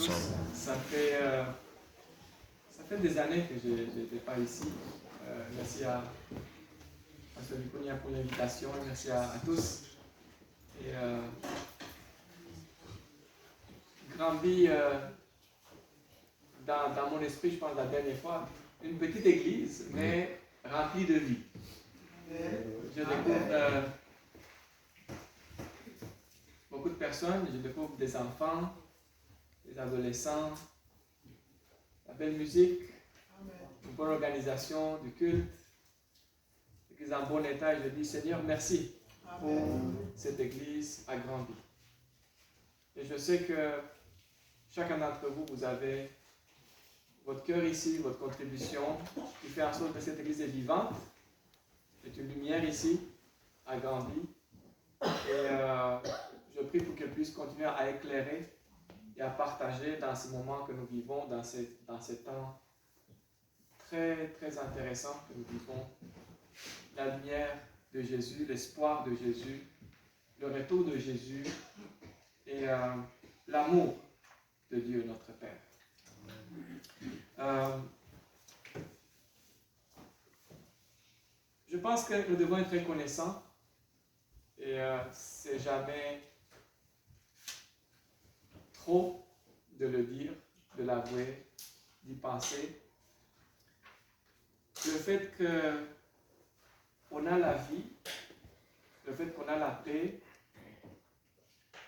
ensemble. Ça fait des années que je n'étais pas ici. Merci à Pasteur Luconia pour l'invitation. Merci à tous. Et Granby, dans mon esprit, je pense la dernière fois, une petite église, mais remplie de vie. Je découvre beaucoup de personnes, je découvre des enfants, des adolescents, la belle musique, une bonne organisation du culte, l'église en bon état. Et je dis, Seigneur, merci pour cette église à Granby. Et je sais que chacun d'entre vous, vous avez votre cœur ici, votre contribution, qui fait en sorte que cette église est vivante, c'est une lumière ici, à Granby. Et je prie pour qu'elle puisse continuer à éclairer et à partager dans ces moments que nous vivons, dans ces temps très, très intéressants que nous vivons. La lumière de Jésus, l'espoir de Jésus, le retour de Jésus et l'amour de Dieu, notre Père. Je pense que nous devons être reconnaissants et c'est jamais trop de le dire, de l'avouer, d'y penser. Le fait qu'on a la vie, le fait qu'on a la paix,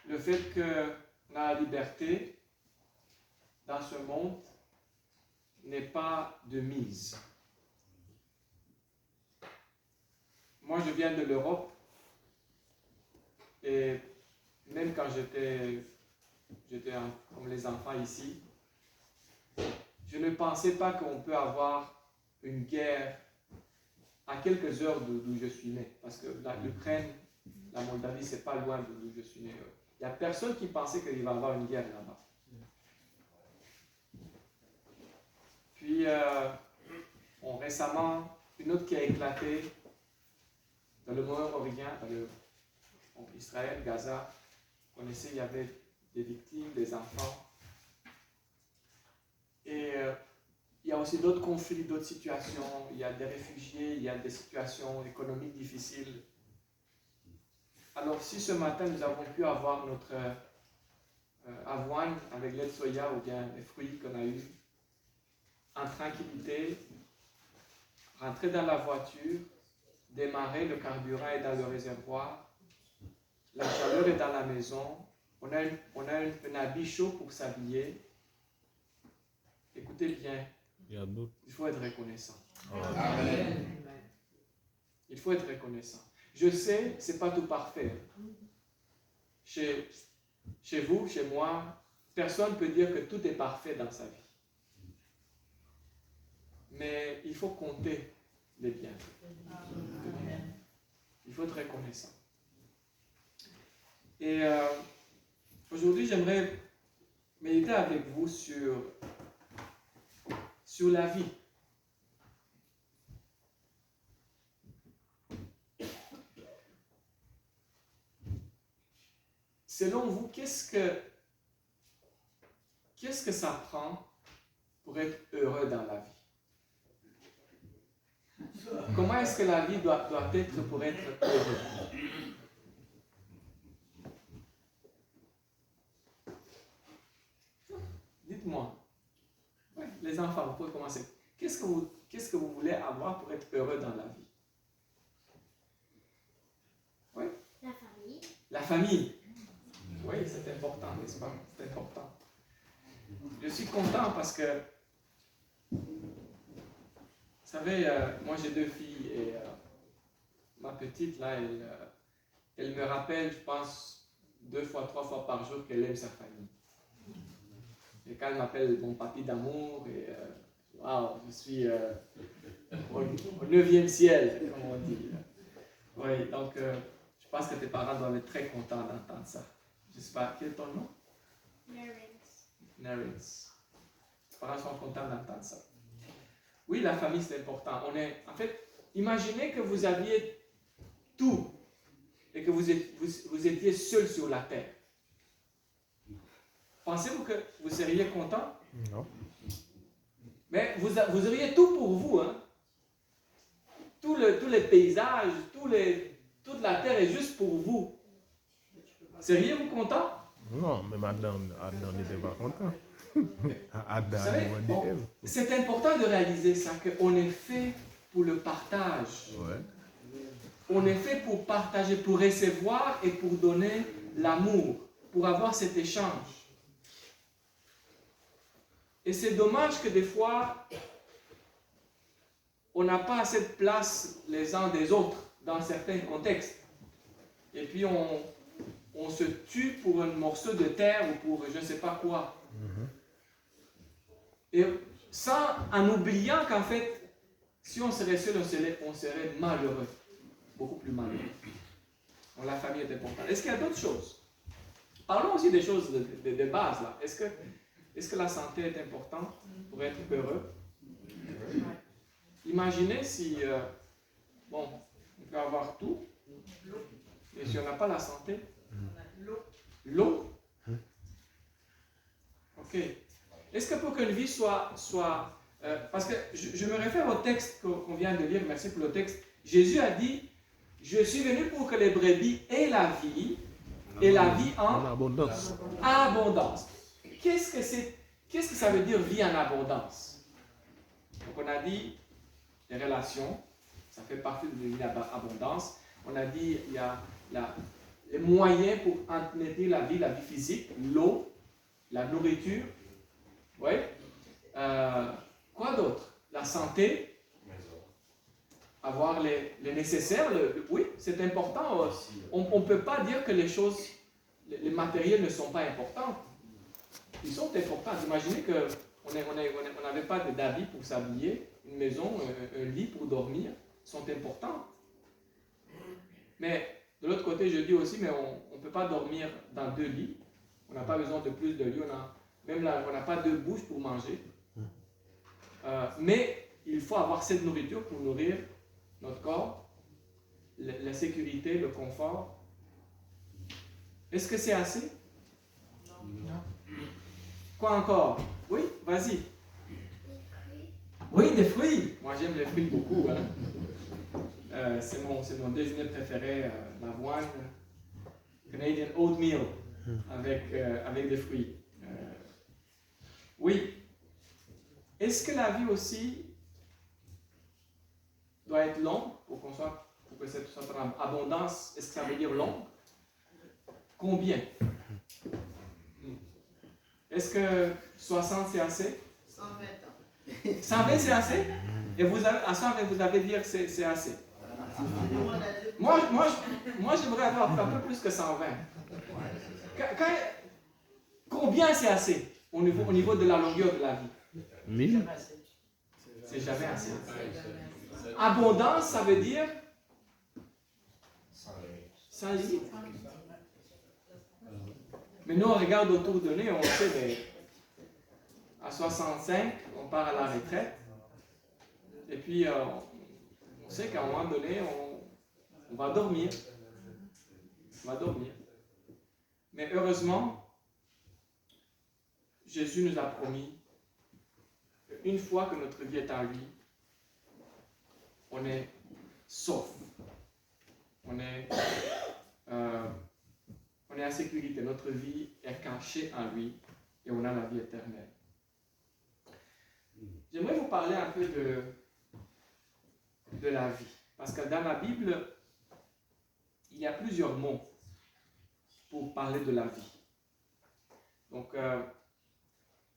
le fait qu'on a la liberté dans ce monde n'est pas de mise. Moi, je viens de l'Europe et même quand j'étais comme les enfants ici, je ne pensais pas qu'on peut avoir une guerre à quelques heures d'où je suis né. Parce que l'Ukraine, la Moldavie, c'est pas loin d'où je suis né. Il n'y a personne qui pensait qu'il va y avoir une guerre là-bas. Puis, récemment, une autre qui a éclaté dans le Moyen-Orient, dans Israël, Gaza. Vous connaissez, il y avait des victimes, des enfants. Et il y a aussi d'autres conflits, d'autres situations. Il y a des réfugiés, il y a des situations économiques difficiles. Alors, si ce matin, nous avons pu avoir notre avoine avec lait de soya ou bien les fruits qu'on a eus, en tranquillité, rentrer dans la voiture, démarrer, le carburant est dans le réservoir, la chaleur est dans la maison, on a un habit chaud pour s'habiller. Écoutez bien, il faut être reconnaissant. Amen. Il faut être reconnaissant. Je sais, ce n'est pas tout parfait. Chez vous, chez moi, personne ne peut dire que tout est parfait dans sa vie. Mais il faut compter les bienfaits. Il faut être reconnaissant. Et aujourd'hui, j'aimerais méditer avec vous sur la vie. Selon vous, qu'est-ce que ça prend pour être heureux dans la vie? Comment est-ce que la vie doit être pour être heureux? Dites-moi. Ouais, les enfants, vous pouvez commencer. Qu'est-ce que vous voulez avoir pour être heureux dans la vie? Oui? La famille. La famille. Oui, c'est important, n'est-ce pas? C'est important. Je suis content parce que, vous savez, moi j'ai 2 filles et ma petite, là, elle me rappelle, je pense, 2 fois, 3 fois par jour qu'elle aime sa famille. Et quand elle m'appelle mon papy d'amour, et wow, je suis au 9e ciel, comme on dit. Oui, donc je pense que tes parents doivent être très contents d'entendre ça. J'espère. Quel est ton nom? Narins. Tes parents sont contents d'entendre ça. Oui, la famille, c'est important. En fait, imaginez que vous aviez tout et que vous étiez seul sur la terre. pensez-vous que vous seriez content? Non. Mais vous auriez tout pour vous. Hein? Tous les paysages, toute la terre est juste pour vous. Seriez-vous content? Non, même Adam n'était pas content. Adam, Vous savez, c'est important de réaliser ça, qu'on est fait pour le partage. Ouais. On est fait pour partager, pour recevoir et pour donner l'amour, pour avoir cet échange. Et c'est dommage que des fois, on n'a pas assez de place les uns des autres dans certains contextes. Et puis on se tue pour un morceau de terre ou pour je ne sais pas quoi. Et ça, en oubliant qu'en fait, si on serait seul, on serait malheureux. Beaucoup plus malheureux. Donc, la famille est importante. Est-ce qu'il y a d'autres choses? Parlons aussi des choses de base là. Est-ce que la santé est importante pour être heureux? Imaginez si, on peut avoir tout, mais si on n'a pas la santé, l'eau. Ok. Est-ce que pour qu'une vie soit parce que je me réfère au texte qu'on vient de lire, merci pour le texte, Jésus a dit, je suis venu pour que les brebis aient la vie, et la vie en abondance. Abondance. Qu'est-ce que ça veut dire vie en abondance? Donc on a dit les relations, ça fait partie de vie en abondance. On a dit il y a les moyens pour entretenir la vie physique, l'eau, la nourriture. Oui. Quoi d'autre? La santé. Avoir les nécessaires. Oui, c'est important. On ne peut pas dire que les choses, les matériels ne sont pas importants. Ils sont importants. Imaginez qu'on n'avait pas d'habits pour s'habiller, une maison, un lit pour dormir, sont importants. Mais de l'autre côté, je dis aussi, mais on ne peut pas dormir dans 2 lits. On n'a pas besoin de plus de lits. Même là, on n'a pas 2 bouches pour manger. Mais il faut avoir cette nourriture pour nourrir notre corps, la sécurité, le confort. Est-ce que c'est assez? Non. Quoi encore? Oui, vas-y. Oui, des fruits. Moi, j'aime les fruits beaucoup. Hein. C'est mon déjeuner préféré, l'avoine, Canadian oatmeal, avec des fruits. Oui. Est-ce que la vie aussi doit être longue pour que ça soit en abondance? Est-ce que ça veut dire longue? Combien? Est-ce que 60 c'est assez? 120 ans. 120 c'est assez? Et à 120 vous avez dit que c'est assez? Moi j'aimerais avoir un peu plus que 120. Combien c'est assez au niveau de la longueur de la vie? 1000. C'est jamais assez. Abondance, ça veut dire sans limite. Mais nous, on regarde autour de nous, on sait, mais à 65, on part à la retraite. Et puis, on sait qu'à un moment donné, on va dormir. On va dormir. Mais heureusement, Jésus nous a promis qu'une fois que notre vie est en lui, on est sauf. On est en sécurité. Notre vie est cachée en lui et on a la vie éternelle. J'aimerais vous parler un peu de la vie. Parce que dans la Bible, il y a plusieurs mots pour parler de la vie. Donc,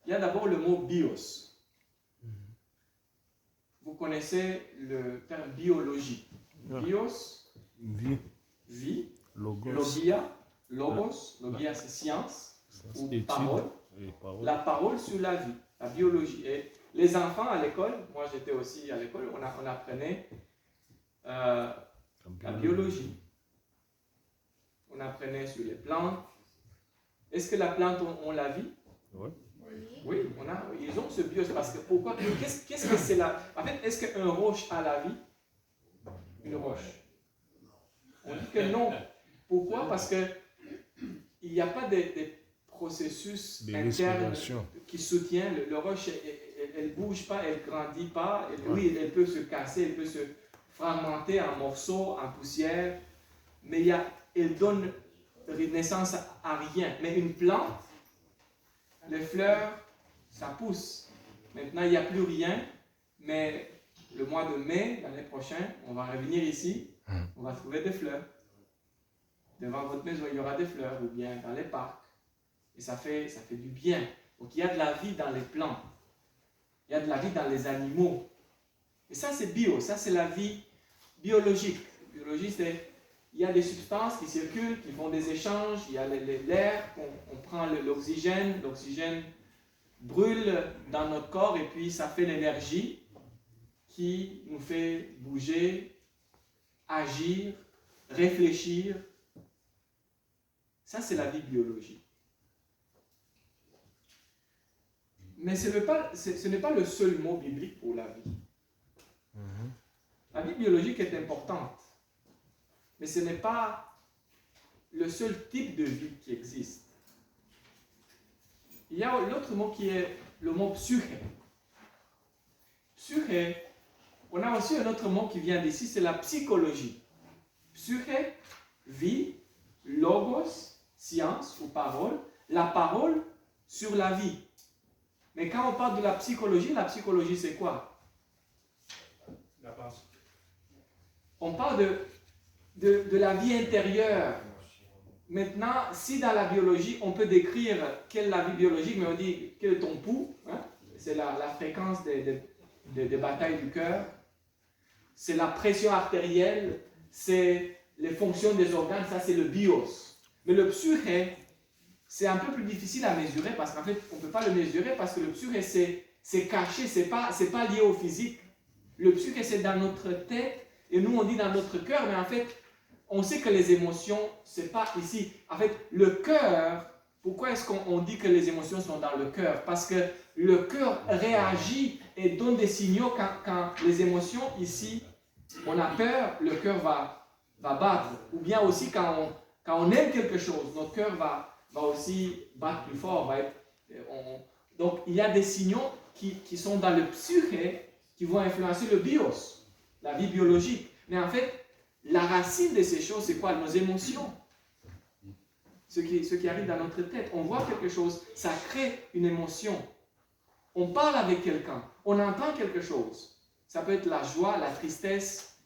il y a d'abord le mot bios. Vous connaissez le terme biologie. Bios, vie. Logos, logia c'est science ou parole. La parole sur la vie, la biologie. Et les enfants à l'école, moi j'étais aussi à l'école, on apprenait la biologie. On apprenait sur les plantes. Est-ce que la plante ont la vie? Oui, ils ont ce bios. Parce que pourquoi? Qu'est-ce que c'est là? En fait, est-ce qu'un roche a la vie? Une roche. On dit que non. Pourquoi? Parce que il n'y a pas de processus De interne respiration. qui soutient. Le roche, elle ne bouge pas, elle ne grandit pas. Ouais. Oui, elle peut se casser, elle peut se fragmenter en morceaux, en poussière, mais elle donne naissance à rien. Mais une plante, les fleurs, ça pousse. Maintenant, il n'y a plus rien, mais le mois de mai, l'année prochaine, on va revenir ici, on va trouver des fleurs. Devant votre maison, il y aura des fleurs, ou bien dans les parcs. Et ça fait du bien. Donc, il y a de la vie dans les plantes. Il y a de la vie dans les animaux. Et ça, c'est bio. Ça, c'est la vie biologique. Biologie, c'est... Il y a des substances qui circulent, qui font des échanges. Il y a l'air, on prend l'oxygène. L'oxygène brûle dans notre corps et puis ça fait l'énergie qui nous fait bouger, agir, réfléchir. Ça, c'est la vie biologique. Mais ce n'est pas le seul mot biblique pour la vie. La vie biologique est importante, mais ce n'est pas le seul type de vie qui existe. Il y a l'autre mot qui est le mot psyché. Psyché, on a aussi un autre mot qui vient d'ici, c'est la psychologie. Psyché, vie, logos, science ou parole, la parole sur la vie. Mais quand on parle de la psychologie c'est quoi? La base. On parle de la vie intérieure. Maintenant, si dans la biologie, on peut décrire quelle est la vie biologique, mais on dit quel est ton pouls, hein? C'est la fréquence des batailles du cœur, c'est la pression artérielle, c'est les fonctions des organes, ça c'est le bios. Mais le psyché, c'est un peu plus difficile à mesurer parce qu'en fait, on ne peut pas le mesurer parce que le psyché, c'est caché, c'est pas lié au physique. Le psyché, c'est dans notre tête et nous, on dit dans notre cœur, mais en fait, on sait que les émotions, c'est pas ici. En fait, le cœur, pourquoi est-ce qu'on dit que les émotions sont dans le cœur? Parce que le cœur réagit et donne des signaux quand les émotions, ici, on a peur, le cœur va battre. Ou bien aussi quand on aime quelque chose, notre cœur va aussi battre plus fort. Donc, il y a des signaux qui sont dans le psyché qui vont influencer le bios, la vie biologique. Mais en fait, la racine de ces choses, c'est quoi? Nos émotions. Ce qui arrive dans notre tête. On voit quelque chose, ça crée une émotion. On parle avec quelqu'un, on entend quelque chose. Ça peut être la joie, la tristesse.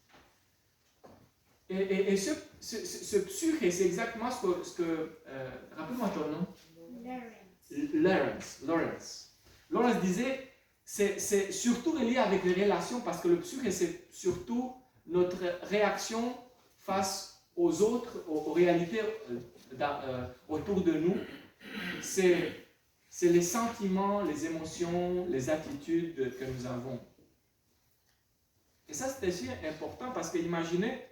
Et ce psyché, c'est exactement ce que rappelle-moi ton nom. Lawrence disait, c'est surtout relié avec les relations, parce que le psyché, c'est surtout notre réaction face aux autres, aux réalités autour de nous. C'est les sentiments, les émotions, les attitudes que nous avons. Et ça, c'est aussi important parce que imaginez,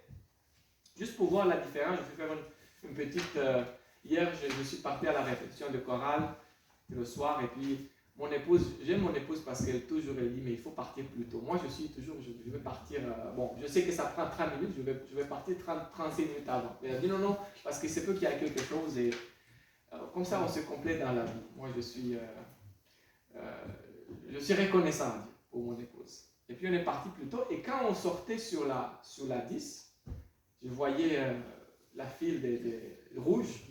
juste pour voir la différence, je vais faire une petite... hier, je suis parti à la répétition de chorale le soir et puis mon épouse, j'aime mon épouse parce qu'elle toujours elle dit mais il faut partir plus tôt. Moi je suis toujours, je vais partir, bon je sais que ça prend 30 minutes, je vais partir 35 minutes avant. Mais elle dit non, parce que c'est peu qu'il y a quelque chose et comme ça on se complète dans la vie. Moi je suis reconnaissant pour mon épouse. Et puis on est parti plus tôt et quand on sortait sur la 10, je voyais la file des rouges,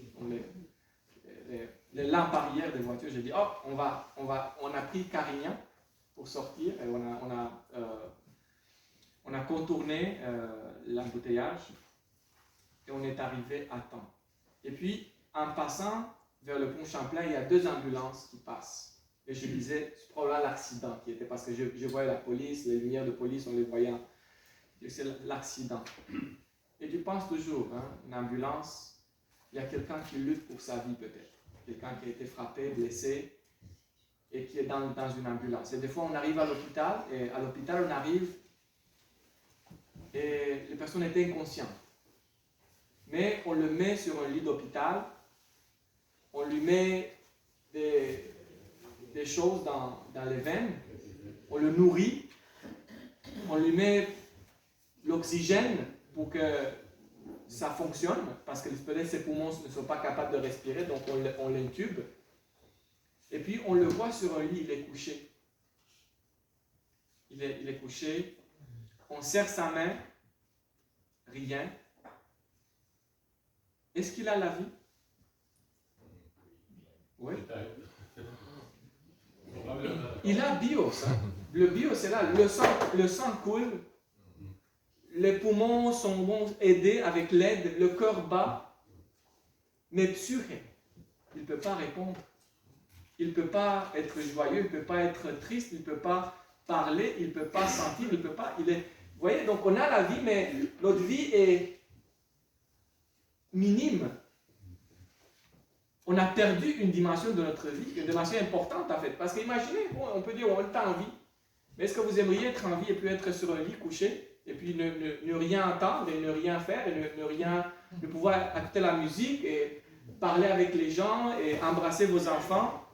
les lampes arrière des voitures. J'ai dit, oh, on a pris Carignan pour sortir et on a contourné l'embouteillage et on est arrivé à temps. Et puis, en passant vers le pont Champlain, il y a 2 ambulances qui passent. Et je disais, c'est probablement l'accident qui était, parce que je voyais la police, les lumières de police, on les voyait. C'est l'accident. Et tu penses toujours, hein, une ambulance, il y a quelqu'un qui lutte pour sa vie peut-être. Quelqu'un qui a été frappé, blessé, et qui est dans une ambulance. Et des fois, on arrive à l'hôpital, et à l'hôpital, on arrive, et les personnes étaient inconscientes. Mais on le met sur un lit d'hôpital, on lui met des choses dans les veines, on le nourrit, on lui met l'oxygène pour que ça fonctionne, parce que peut-être ses poumons ne sont pas capables de respirer, donc on l'intube. Et puis on le voit sur un lit, il est couché. Il est couché. On serre sa main, rien. Est-ce qu'il a la vie? Oui. Il a bios. Hein. Le bios, c'est là. Le sang coule. Les poumons sont aidés avec l'aide. Le cœur bat. Mais psyché, il ne peut pas répondre. Il ne peut pas être joyeux. Il ne peut pas être triste. Il ne peut pas parler. Il ne peut pas sentir. Il ne peut pas. Vous voyez, donc on a la vie, mais notre vie est minime. On a perdu une dimension de notre vie, une dimension importante en fait. Parce qu'imaginez, on peut dire on est en vie, mais est-ce que vous aimeriez être en vie et puis être sur un lit couché, et puis ne rien entendre, et ne rien faire, et ne pouvoir écouter la musique, et parler avec les gens, et embrasser vos enfants,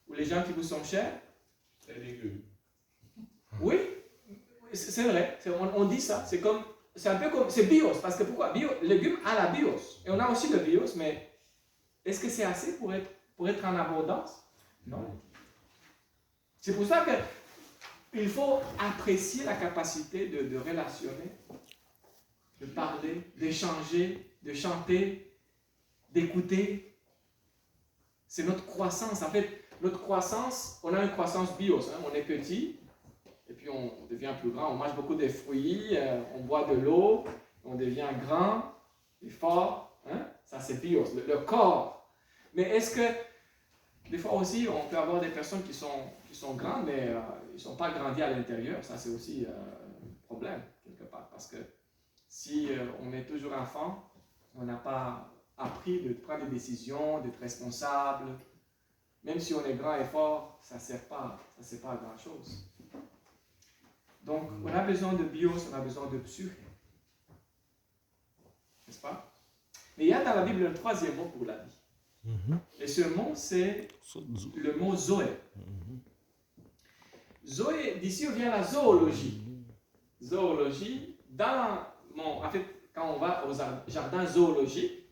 ou les gens qui vous sont chers? C'est légumes. Oui, c'est vrai, on dit ça, c'est un peu comme, c'est bios, parce que pourquoi? Légumes à la bios, et on a aussi le bios, mais est-ce que c'est assez pour être en abondance? Non. C'est pour ça qu'il faut apprécier la capacité de relationner, de parler, d'échanger, de chanter, d'écouter. C'est notre croissance. En fait, notre croissance, on a une croissance bios. Hein. On est petit, et puis on devient plus grand. On mange beaucoup de fruits, on boit de l'eau, on devient grand et fort. Hein. Ça, c'est bios, le corps. Mais est-ce que, des fois aussi, on peut avoir des personnes qui sont grandes, mais ils ne sont pas grandis à l'intérieur. Ça, c'est aussi un problème, quelque part. Parce que si on est toujours enfant, on n'a pas appris de prendre des décisions, d'être responsable. Même si on est grand et fort, ça ne sert pas à grand-chose. Donc, on a besoin de bios, on a besoin de psyché. N'est-ce pas? Mais il y a dans la Bible un troisième mot pour la vie. Et ce mot, c'est le mot Zoé. Zoé, d'ici vient la zoologie. Zoologie, en fait, quand on va au jardin zoologique,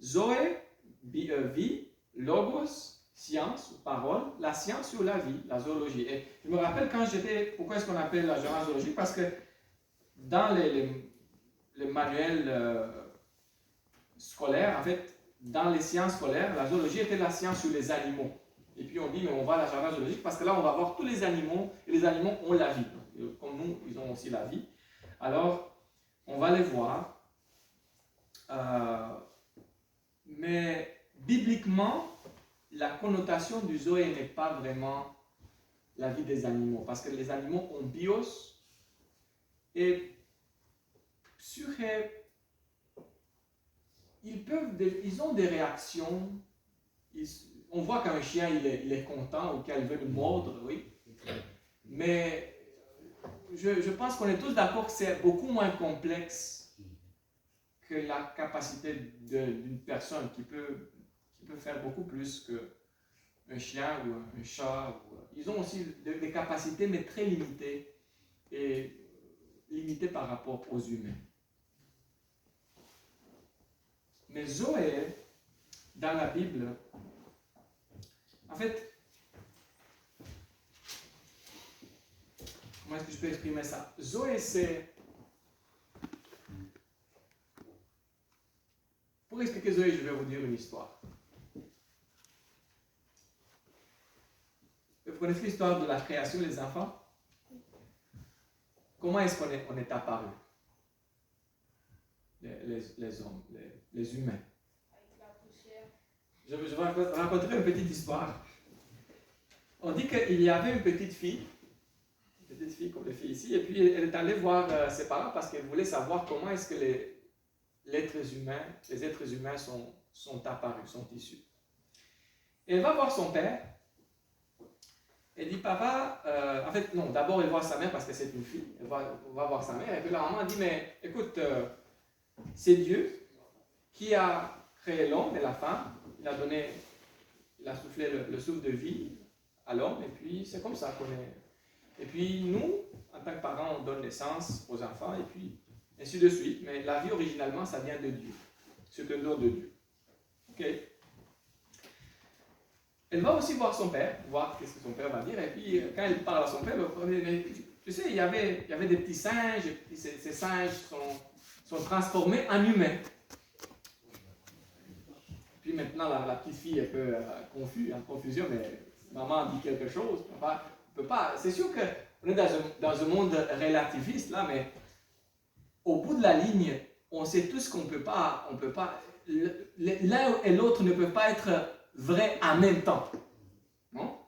Zoé, vie, logos, science, parole, la science sur la vie, la zoologie. Et je me rappelle pourquoi est-ce qu'on appelle la jardin zoologique? Parce que dans les manuels scolaires, en fait, dans les sciences scolaires, la zoologie était la science sur les animaux. Et puis on dit, mais on va à la jardin zoologique parce que là, on va voir tous les animaux, et les animaux ont la vie. Comme nous, ils ont aussi la vie. Alors, on va les voir. Mais bibliquement, la connotation du zoé n'est pas vraiment la vie des animaux. Parce que les animaux ont bios et psyché. Ils ont des réactions. On voit qu'un chien, il est content ou qu'il veut nous mordre, oui. Mais je pense qu'on est tous d'accord que c'est beaucoup moins complexe que la capacité d'une personne qui peut faire beaucoup plus qu'un chien ou un chat. Ils ont aussi des capacités, mais très limitées, et limitées par rapport aux humains. Mais Zoé, dans la Bible, en fait, comment est-ce que je peux exprimer ça? Zoé, c'est... Pour expliquer Zoé, je vais vous dire une histoire. Vous connaissez l'histoire de la création des enfants? Comment est-ce qu'on est apparu? Les hommes, les humains. Avec la poussière. Je vais raconter une petite histoire. On dit qu'il y avait une petite fille comme les filles ici, et puis elle est allée voir ses parents parce qu'elle voulait savoir comment est-ce que les êtres humains sont apparus, sont issus. Et elle va voir son père. Elle dit, papa, en fait, non, d'abord elle voit sa mère parce que c'est une fille. Elle va voir sa mère, et puis la maman dit, mais écoute, c'est Dieu qui a créé l'homme et la femme. Il a soufflé le souffle de vie à l'homme, et puis c'est comme ça qu'on est. Et puis nous, en tant que parents, on donne naissance aux enfants, et puis ainsi de suite. Mais la vie, originalement, ça vient de Dieu. C'est un don de Dieu. Ok? elle va aussi voir son père, voir qu'est-ce que son père va dire. Et puis, quand elle parle à son père, mais, tu sais, il y avait des petits singes, et puis ces singes sont transformés en humains. Puis maintenant, la petite fille est un peu confuse, en confusion, mais maman dit quelque chose. Papa, on peut pas. C'est sûr qu'on est dans un monde relativiste, là, mais au bout de la ligne, on sait tous qu'on peut pas, l'un et l'autre ne peuvent pas être vrais en même temps. Non?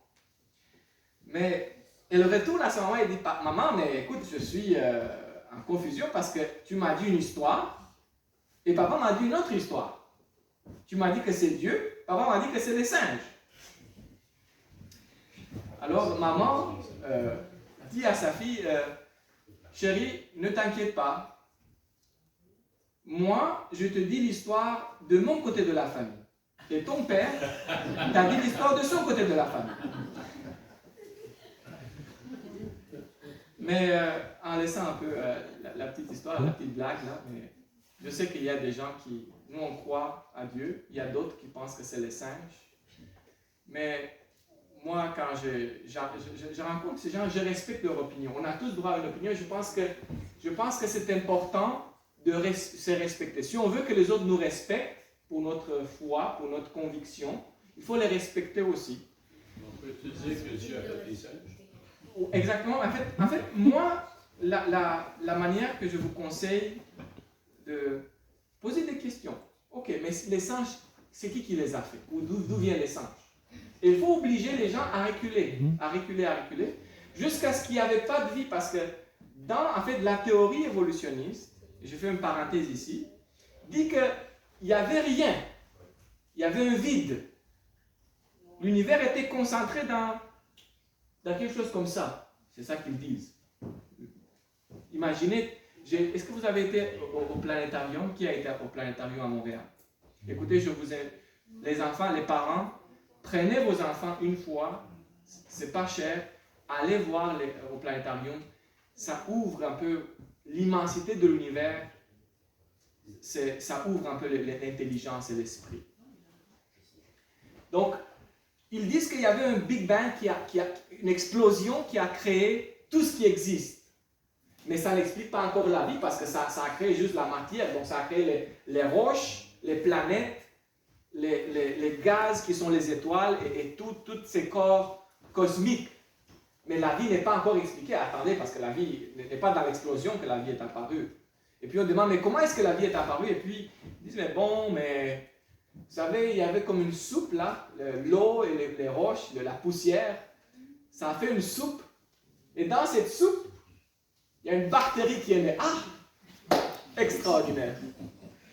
Mais elle retourne à sa maman et dit, maman, mais écoute, je suis en confusion parce que tu m'as dit une histoire et papa m'a dit une autre histoire. Tu m'as dit que c'est Dieu, papa m'a dit que c'est les singes. Alors maman dit à sa fille, chérie, ne t'inquiète pas. Moi, je te dis l'histoire de mon côté de la famille. Et ton père t'a dit l'histoire de son côté de la famille. Mais en laissant un peu la petite histoire, la petite blague là, mais je sais qu'il y a des gens qui, nous on croit à Dieu, il y a d'autres qui pensent que c'est les singes. Mais moi, quand je rencontre ces gens, je respecte leur opinion. On a tous droit à une opinion. Je pense que c'est important de se respecter. Si on veut que les autres nous respectent pour notre foi, pour notre conviction, il faut les respecter aussi. On peut te dire que Dieu a fait des singes? Exactement. En fait moi, la manière que je vous conseille de poser des questions. Ok, mais les singes, c'est qui les a fait? Ou d'où viennent les singes? Et il faut obliger les gens à reculer, jusqu'à ce qu'il n'y avait pas de vie, parce que dans en fait, la théorie évolutionniste, je fais une parenthèse ici, dit qu'il n'y avait rien, il y avait un vide. L'univers était concentré dans quelque chose comme ça. C'est ça qu'ils disent. Imaginez, est-ce que vous avez été au planétarium? Qui a été au planétarium à Montréal? Écoutez, je vous ai, les enfants, les parents, prenez vos enfants une fois, c'est pas cher, allez voir au planétarium, ça ouvre un peu l'immensité de l'univers, ça ouvre un peu l'intelligence et l'esprit. Donc, ils disent qu'il y avait un Big Bang, une explosion qui a créé tout ce qui existe. Mais ça n'explique pas encore la vie parce que ça a créé juste la matière, donc ça a créé les roches, les planètes, les gaz qui sont les étoiles et tous ces corps cosmiques. Mais la vie n'est pas encore expliquée. Attendez, parce que la vie n'est pas dans l'explosion que la vie est apparue. Et puis on demande, mais comment est-ce que la vie est apparue? Et puis ils disent, mais bon, mais vous savez, il y avait comme une soupe là, l'eau et les roches, la poussière, ça a fait une soupe. Et dans cette soupe, il y a une bactérie qui est née. Ah! Extraordinaire.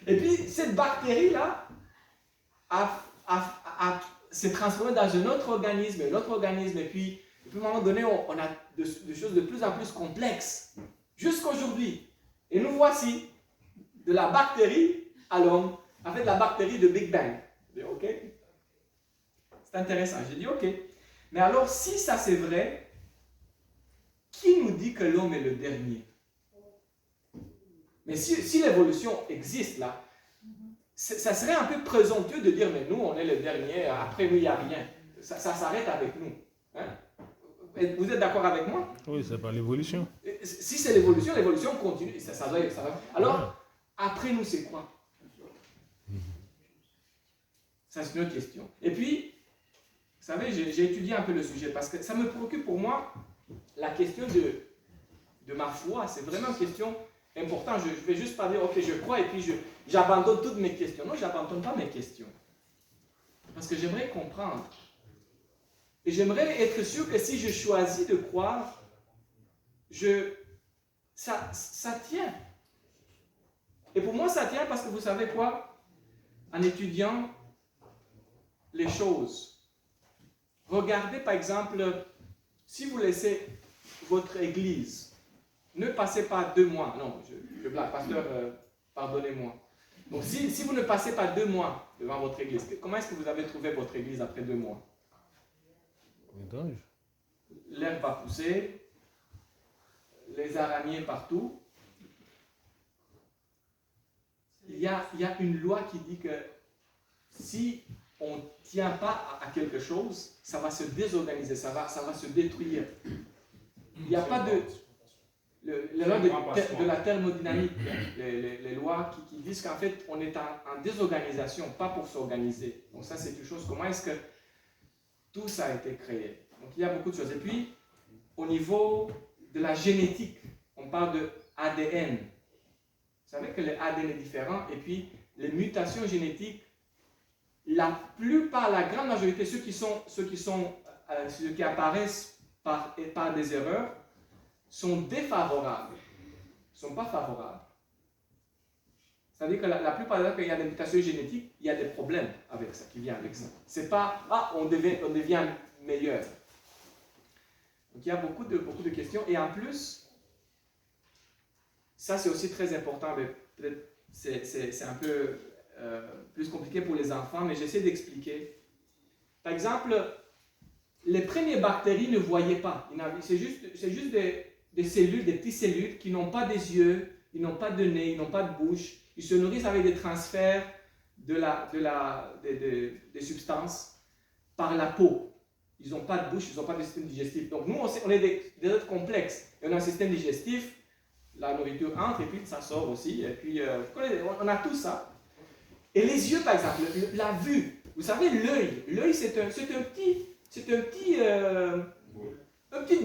Et puis cette bactérie-là, s'est transformé dans un autre organisme, et puis à un moment donné, on a des choses de plus en plus complexes, jusqu'aujourd'hui. Et nous voici, de la bactérie à l'homme, en fait la bactérie de Big Bang. J'ai dit, ok, c'est intéressant, j'ai dit, ok. Mais alors, si ça c'est vrai, qui nous dit que l'homme est le dernier? Mais si l'évolution existe là, ça serait un peu présomptueux de dire, mais nous, on est le dernier, après nous, il n'y a rien. Ça s'arrête avec nous. Hein? Vous êtes d'accord avec moi? Oui, c'est pas l'évolution. Si c'est l'évolution continue. Ça va. Alors, après nous, c'est quoi? Ça, c'est une autre question. Et puis, vous savez, j'ai étudié un peu le sujet, parce que ça me préoccupe pour moi, la question de ma foi. C'est vraiment une question importante. Je ne vais juste pas dire, ok, je crois, et puis j'abandonne toutes mes questions. Non, je n'abandonne pas mes questions. Parce que j'aimerais comprendre. Et j'aimerais être sûr que si je choisis de croire, ça tient. Et pour moi, ça tient parce que vous savez quoi? En étudiant les choses, regardez par exemple, si vous laissez votre église, ne passez pas 2 mois. Non, je blague, pasteur, pardonnez-moi. Donc si vous ne passez pas 2 mois devant votre église, comment est-ce que vous avez trouvé votre église après 2 mois? L'herbe va pousser, les araignées partout. Il y a une loi qui dit que si on ne tient pas à quelque chose, ça va se désorganiser, ça va se détruire. Il n'y a pas de... Les lois de la thermodynamique, les lois qui disent qu'en fait, on est en désorganisation, pas pour s'organiser. Donc ça, c'est une chose. Comment est-ce que tout ça a été créé? Donc il y a beaucoup de choses. Et puis, au niveau de la génétique, on parle de ADN. Vous savez que l'ADN est différent. Et puis, les mutations génétiques, la plupart, la grande majorité, ceux qui apparaissent par des erreurs, sont défavorables, ne sont pas favorables. C'est-à-dire que la plupart des fois, quand il y a des mutations génétiques, il y a des problèmes avec ça, qui viennent avec ça. C'est pas, on devient meilleur. Donc il y a beaucoup de questions. Et en plus, ça c'est aussi très important, mais peut-être c'est un peu plus compliqué pour les enfants, mais j'essaie d'expliquer. Par exemple, les premières bactéries ne voyaient pas. C'est juste des cellules, des petites cellules qui n'ont pas des yeux, ils n'ont pas de nez, ils n'ont pas de bouche. Ils se nourrissent avec des transferts des substances par la peau. Ils n'ont pas de bouche, ils n'ont pas de système digestif. Donc nous, on est des êtres complexes. Et on a un système digestif, la nourriture entre et puis ça sort aussi. Et puis on a tout ça. Et les yeux, par exemple, la vue. Vous savez, l'œil. L'œil, c'est une petite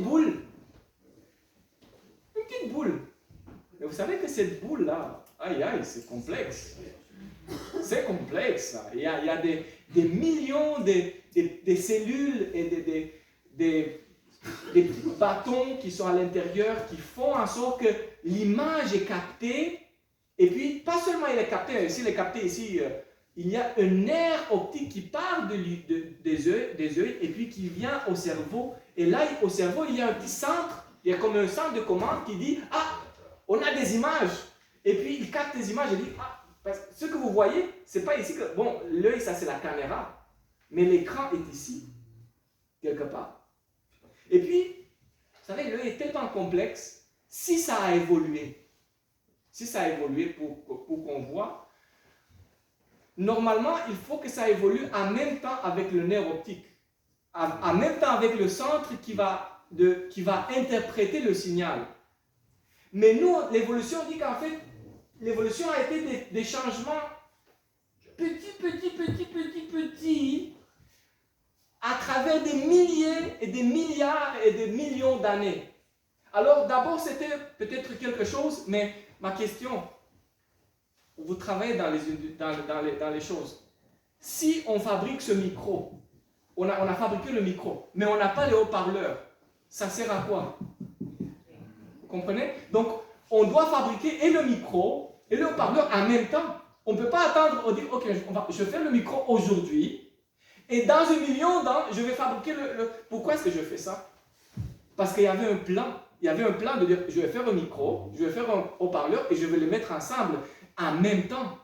boule. Une petite boule. Mais vous savez que cette boule-là, c'est complexe. C'est complexe, ça. Il y a des millions de cellules et des petits bâtons qui sont à l'intérieur qui font en sorte que l'image est captée. Et puis, pas seulement il est capté, mais s'il est capté ici, il y a un nerf optique qui part des yeux et puis qui vient au cerveau. Et là, au cerveau, il y a un petit centre, il y a comme un centre de commande qui dit « Ah, on a des images ». Et puis, il capte les images et dit « Ah, ce que vous voyez, c'est pas ici que… » Bon, l'œil, ça c'est la caméra, mais l'écran est ici, quelque part. Et puis, vous savez, l'œil est tellement complexe, si ça a évolué pour qu'on voit, normalement, il faut que ça évolue en même temps avec le nerf optique, en même temps avec le centre qui va interpréter le signal. Mais nous, l'évolution dit qu'en fait, l'évolution a été des changements petits, à travers des milliers et des milliards et des millions d'années. Alors d'abord, c'était peut-être quelque chose, mais ma question, vous travaillez dans les choses. Si on fabrique ce micro, on a fabriqué le micro, mais on n'a pas les haut-parleurs, ça sert à quoi? Vous comprenez? Donc, on doit fabriquer et le micro et le haut-parleur en même temps. On ne peut pas attendre, dire, ok, je fais le micro aujourd'hui, et dans 1 million d'ans, je vais fabriquer le... Pourquoi est-ce que je fais ça? Parce qu'il y avait un plan. Il y avait un plan de dire, je vais faire un micro, je vais faire un haut-parleur, et je vais les mettre ensemble en même temps.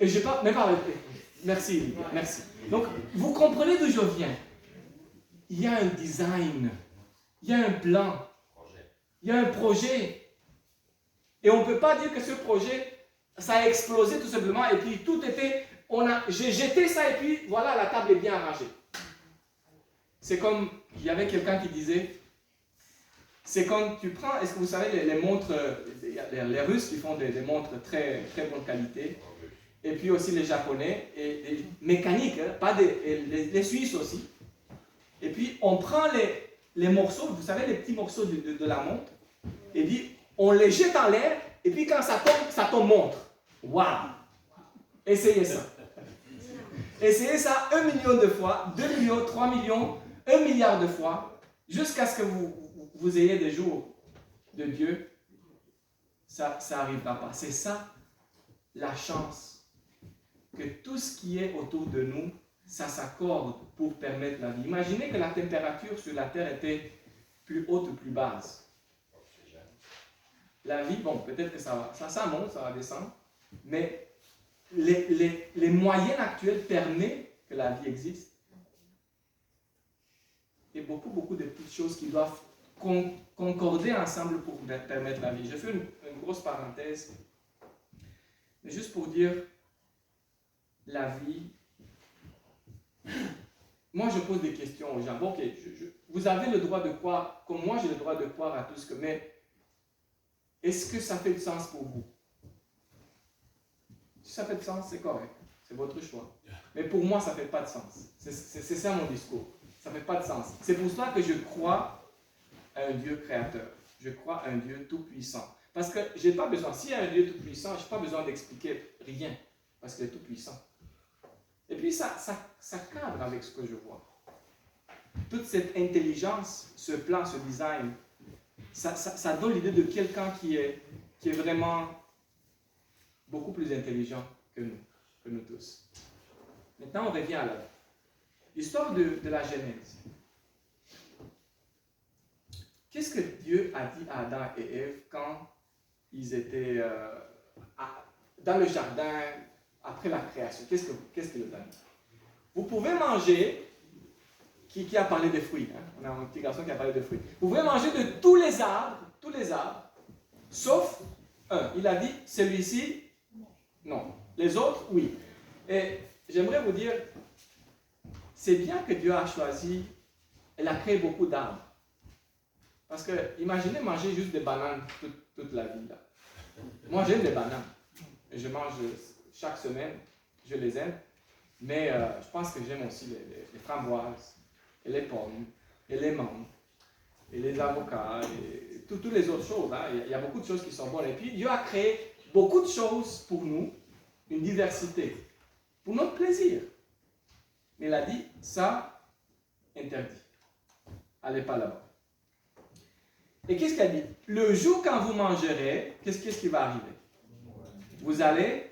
Et je n'ai pas même pas arrêté. Merci, Lydia, merci. Donc, vous comprenez d'où je viens. Il y a un design, il y a un plan, il y a un projet. Et on ne peut pas dire que ce projet, ça a explosé tout simplement, et puis tout était, j'ai jeté ça, et puis voilà, la table est bien arrangée. C'est comme, il y avait quelqu'un qui disait, c'est quand tu prends, est-ce que vous savez, les montres, les Russes qui font des montres très, très bonne qualité, et puis aussi les Japonais, et mécaniques, hein, pas les Suisses aussi. Et puis on prend les morceaux, vous savez, les petits morceaux de la montre, et puis on les jette en l'air, et puis quand ça tombe montre. Waouh! Essayez ça. Essayez ça 1 million de fois, 2 millions, 3 millions, 1 milliard de fois, jusqu'à ce que vous ayez des jours de Dieu. Ça n'arrivera pas. C'est ça, la chance. Que tout ce qui est autour de nous, ça s'accorde pour permettre la vie. Imaginez que la température sur la Terre était plus haute ou plus basse. La vie, bon, peut-être que ça monte, ça va descendre, mais les moyennes actuelles permettent que la vie existe. Et beaucoup de petites choses qui doivent concorder ensemble pour permettre la vie. Je fais une grosse parenthèse, mais juste pour dire, la vie. Moi, je pose des questions aux gens. Bon, ok, vous avez le droit de croire, comme moi j'ai le droit de croire à tout ce que... Mais est-ce que ça fait du sens pour vous? Si ça fait du sens, c'est correct. C'est votre choix. Mais pour moi, ça ne fait pas de sens. C'est ça mon discours. Ça ne fait pas de sens. C'est pour cela que je crois à un Dieu créateur. Je crois à un Dieu tout-puissant. Parce que je n'ai pas besoin, s'il y a un Dieu tout-puissant, je n'ai pas besoin d'expliquer rien. Parce qu'il est tout-puissant. Et puis ça cadre avec ce que je vois. Toute cette intelligence, ce plan, ce design, ça donne l'idée de quelqu'un qui est vraiment beaucoup plus intelligent que nous tous. Maintenant, on revient à l'histoire de la Genèse. Qu'est-ce que Dieu a dit à Adam et Ève quand ils étaient dans le jardin après la création? Qu'est-ce qu'il a dit? Vous pouvez manger, qui a parlé des fruits, hein? On a un petit garçon qui a parlé de fruits. Vous pouvez manger de tous les arbres, sauf un. Il a dit, celui-ci, non. Les autres, oui. Et j'aimerais vous dire, c'est bien que Dieu a choisi, elle a créé beaucoup d'arbres. Parce que, imaginez manger juste des bananes toute la vie. Là. Moi, j'aime les bananes. Je mange chaque semaine, je les aime. Mais je pense que j'aime aussi les framboises, et les pommes, et les mangues, et les avocats, et toutes les autres choses. Hein. Il y a beaucoup de choses qui sont bonnes. Et puis, Dieu a créé beaucoup de choses pour nous, une diversité, pour notre plaisir. Mais il a dit, ça, interdit. Allez pas là-bas. Et qu'est-ce qu'il a dit? Le jour quand vous mangerez, qu'est-ce qui va arriver? Vous allez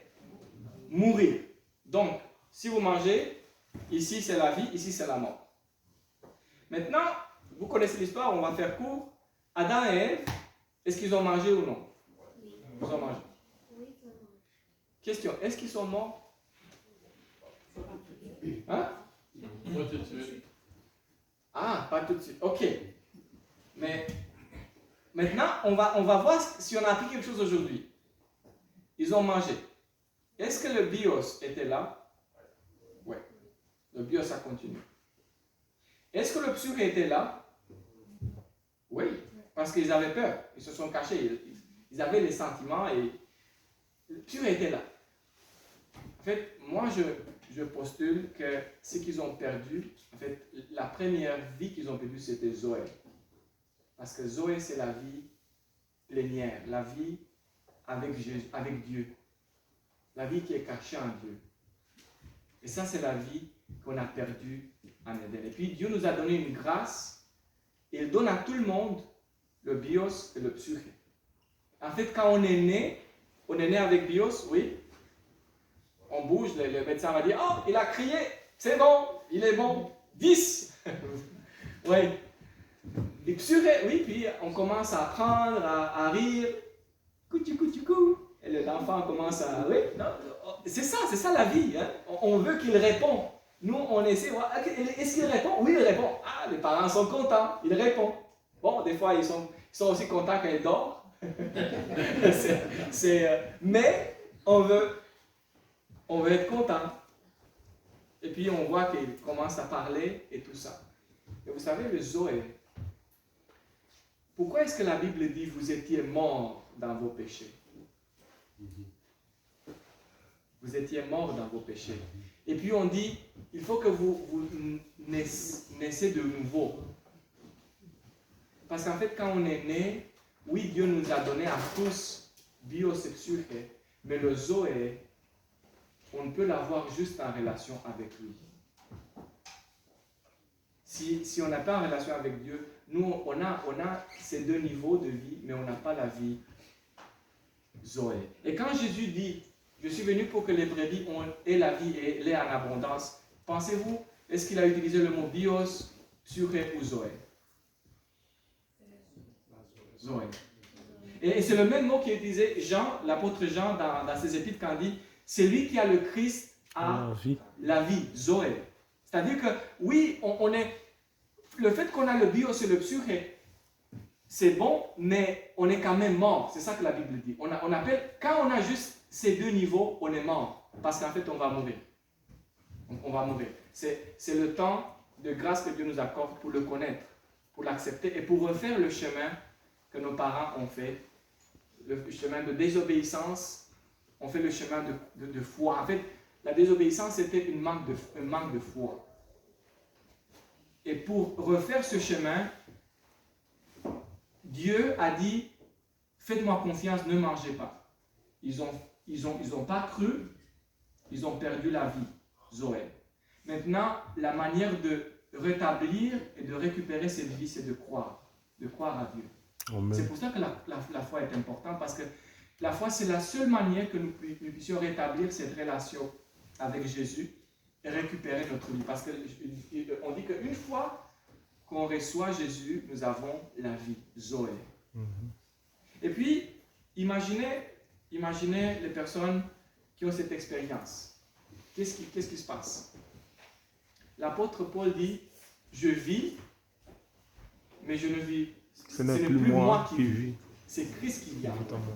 mourir. Donc, si vous mangez, ici c'est la vie, ici c'est la mort. Maintenant, vous connaissez l'histoire, on va faire court. Adam et Ève, est-ce qu'ils ont mangé ou non? Ils ont mangé. Question, est-ce qu'ils sont morts? Hein? Pas tout de suite. Ah, pas tout de suite. Ok. Mais maintenant, on va voir si on a appris quelque chose aujourd'hui. Ils ont mangé. Est-ce que le bios était là? Oui. Le bios a continué. Est-ce que le psure était là? Oui. Parce qu'ils avaient peur. Ils se sont cachés. Ils avaient les sentiments et le psure était là. En fait, moi, je postule que ce qu'ils ont perdu, en fait, la première vie qu'ils ont perdue, c'était Zoé. Parce que Zoé, c'est la vie plénière, la vie avec Dieu. La vie qui est cachée en Dieu. Et ça, c'est la vie qu'on a perdue en Éden. Et puis, Dieu nous a donné une grâce, et il donne à tout le monde le bios et le psuché. En fait, quand on est né avec bios, oui, on bouge, le médecin va dire, oh, il a crié, c'est bon, il est bon, 10. Oui. Et oui, puis on commence à apprendre, à rire, coucou, et l'enfant commence à, oui, non, c'est ça la vie, hein? On veut qu'il réponde. Nous, on essaie, est-ce qu'il répond? Oui, il répond. Ah, les parents sont contents, il répond. Bon, des fois, ils sont aussi contents quand il dort. Mais on veut être content. Et puis, on voit qu'il commence à parler et tout ça. Et vous savez, le Zoé, pourquoi est-ce que la Bible dit vous étiez morts dans vos péchés? Vous étiez morts dans vos péchés. Et puis on dit, il faut que vous naissez de nouveau. Parce qu'en fait, quand on est né, oui, Dieu nous a donné à tous biosexuels, mais le Zoé, on ne peut l'avoir juste en relation avec lui. Si on n'a pas en relation avec Dieu, nous, on a ces deux niveaux de vie, mais on n'a pas la vie Zoé. Et quand Jésus dit, je suis venu pour que les brebis aient la vie et l'aient en abondance, pensez-vous, est-ce qu'il a utilisé le mot bios, psuré ou Zoé? Zoé. Et c'est le même mot qui est utilisé Jean, l'apôtre Jean, dans ses épîtres, quand il dit, c'est lui qui a le Christ a la vie, Zoé. C'est-à-dire que, oui, on est... Le fait qu'on a le bios et le psuré, c'est bon, mais on est quand même mort. C'est ça que la Bible dit. On appelle, quand on a juste ces deux niveaux, on est mort. Parce qu'en fait, on va mourir. On va mourir. C'est le temps de grâce que Dieu nous accorde pour le connaître, pour l'accepter et pour refaire le chemin que nos parents ont fait, le chemin de désobéissance, on fait le chemin de foi. En fait, la désobéissance était un manque de foi. Et pour refaire ce chemin, Dieu a dit, faites-moi confiance, ne mangez pas. Ils ont pas cru, ils ont perdu la vie, Zoé. Maintenant, la manière de rétablir et de récupérer cette vie, c'est de croire à Dieu. Amen. C'est pour ça que la foi est importante, parce que la foi, c'est la seule manière que nous puissions rétablir cette relation avec Jésus et récupérer notre vie. Parce qu'on dit qu'une fois qu'on reçoit Jésus, nous avons la vie, Zoé. Et puis, imaginez les personnes qui ont cette expérience. Qu'est-ce qui se passe? L'apôtre Paul dit, je vis, mais je ne vis. Ce n'est plus moi qui vis. C'est Christ qui vit en moi. Exactement.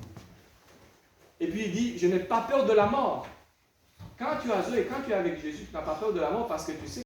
Et puis il dit, je n'ai pas peur de la mort. Quand tu as Zoé, quand tu es avec Jésus, tu n'as pas peur de la mort parce que tu sais